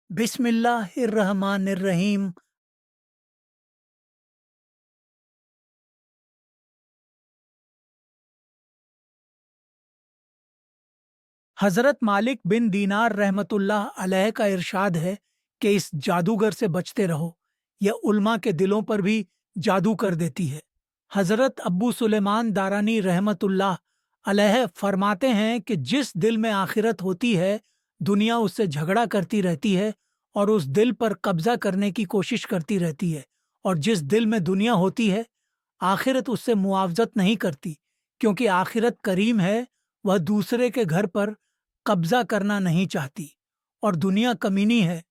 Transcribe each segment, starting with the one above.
बिस्मिल्लाहिर्रहमानिर्रहीम। हज़रत मालिक बिन दीनार रहमतुल्लाह अलैह का इरशाद है कि इस जादूगर से बचते रहो, यह उल्मा के दिलों पर भी जादू कर देती है। हज़रत अब्बू सुलेमान दारानी रहमतुल्लाह अलैह फरमाते हैं कि जिस दिल में आखिरत होती है, दुनिया उससे झगड़ा करती रहती है और उस दिल पर कब्जा करने की कोशिश करती रहती है, और जिस दिल में दुनिया होती है, आखिरत उससे मुआवजत नहीं करती, क्योंकि आखिरत करीम है। वह दूसरे के घर पर कब्जा करना नहीं चाहती, और दुनिया कमीनी है,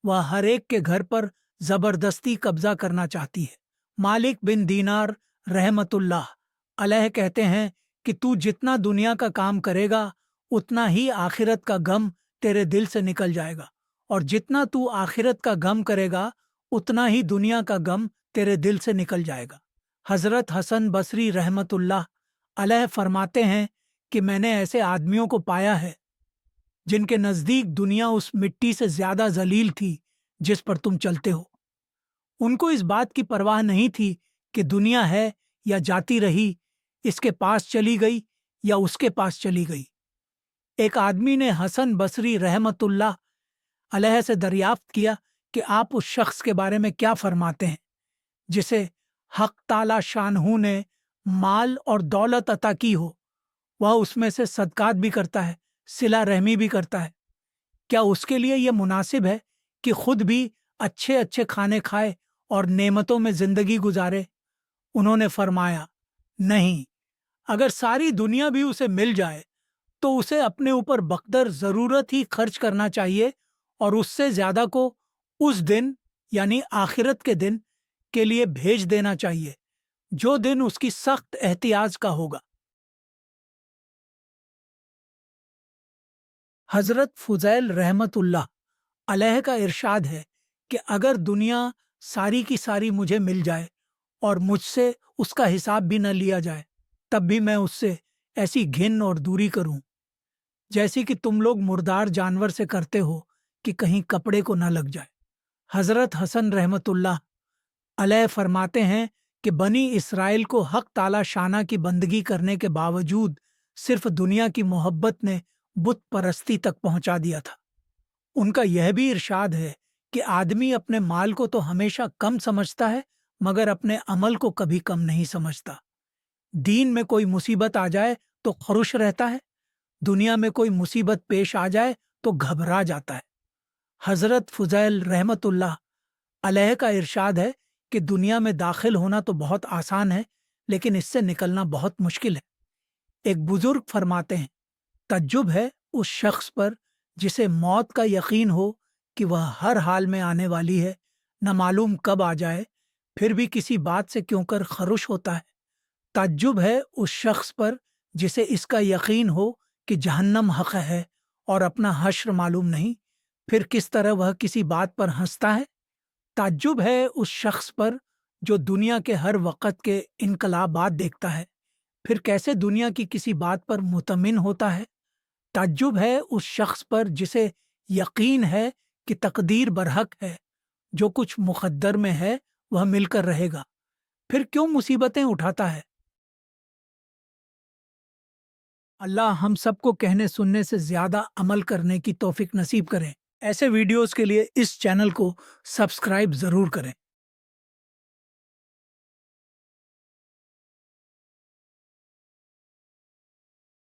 वह हर एक के घर पर जबरदस्ती कब्जा करना चाहती है। मालिक बिन दीनार रहमतुल्लाह अलैह कहते हैं कि तू जितना दुनिया का काम करेगा, उतना ही आखिरत का गम तेरे दिल से निकल जाएगा, और जितना तू आखिरत का गम करेगा, उतना ही दुनिया का गम तेरे दिल से निकल जाएगा। हजरत हसन बसरी रहमतुल्लाह अलैह फरमाते हैं कि मैंने ऐसे आदमियों को पाया है जिनके नज़दीक दुनिया उस मिट्टी से ज्यादा जलील थी जिस पर तुम चलते हो। उनको इस बात की परवाह नहीं थी कि दुनिया है या जाती रही, इसके पास चली गई या उसके पास चली गई। एक आदमी ने हसन बसरी रहमतुल्लाह अलैह से दरियाफ्त किया कि आप उस शख्स के बारे में क्या फरमाते हैं जिसे हक ताला शानहू ने माल और दौलत अता की हो, वह उसमें से सदकात भी करता है, सिला रहमी भी करता है। क्या उसके लिए यह मुनासिब है कि खुद भी अच्छे अच्छे खाने खाए और नेमतों में जिंदगी गुजारे? उन्होंने फरमाया, नहीं, अगर सारी दुनिया भी उसे मिल जाए तो उसे अपने ऊपर बकदर जरूरत ही खर्च करना चाहिए, और उससे ज्यादा को उस दिन यानी आखिरत के दिन के लिए भेज देना चाहिए, जो दिन उसकी सख्त एहतियाज का होगा। हजरत फुजैल रहमतुल्लाह अलैह का इरशाद है कि अगर दुनिया सारी की सारी मुझे मिल जाए और मुझसे उसका हिसाब भी न लिया जाए, तब भी मैं उससे ऐसी घिन और दूरी करूं जैसी कि तुम लोग मुर्दार जानवर से करते हो कि कहीं कपड़े को न लग जाए। हजरत हसन रहमतुल्लाह अलैह फरमाते हैं कि बनी इसराइल को हक ताला शाना की बंदगी करने के बावजूद सिर्फ दुनिया की मोहब्बत ने बुत परस्ती तक पहुंचा दिया था। उनका यह भी इरशाद है कि आदमी अपने माल को तो हमेशा कम समझता है, मगर अपने अमल को कभी कम नहीं समझता। दीन में कोई मुसीबत आ जाए तो खुश रहता है, दुनिया में कोई मुसीबत पेश आ जाए तो घबरा जाता है। हजरत फुजैल रहमतुल्लाह अलैह का इरशाद है कि दुनिया में दाखिल होना तो बहुत आसान है, लेकिन इससे निकलना बहुत मुश्किल है। एक बुजुर्ग फरमाते हैं, तज्जुब है उस शख्स पर जिसे मौत का यकीन हो कि वह हर हाल में आने वाली है, न मालूम कब आ जाए, फिर भी किसी बात से क्यों कर खरुश होता है। तज्जुब है उस शख्स पर जिसे इसका यकीन हो कि जहन्नम हक है और अपना हश्र मालूम नहीं, फिर किस तरह वह किसी बात पर हंसता है। ताज्जुब है उस शख्स पर जो दुनिया के हर वक़्त के इनकलाबात देखता है, फिर कैसे दुनिया की किसी बात पर मुतमिन होता है। ताज्जुब है उस शख्स पर जिसे यकीन है कि तकदीर बरहक है, जो कुछ मुक़द्दर में है वह मिलकर रहेगा, फिर क्यों मुसीबतें उठाता है। अल्लाह हम सबको कहने सुनने से ज़्यादा अमल करने की तौफीक नसीब करें। ऐसे वीडियोस के लिए इस चैनल को सब्सक्राइब ज़रूर करें।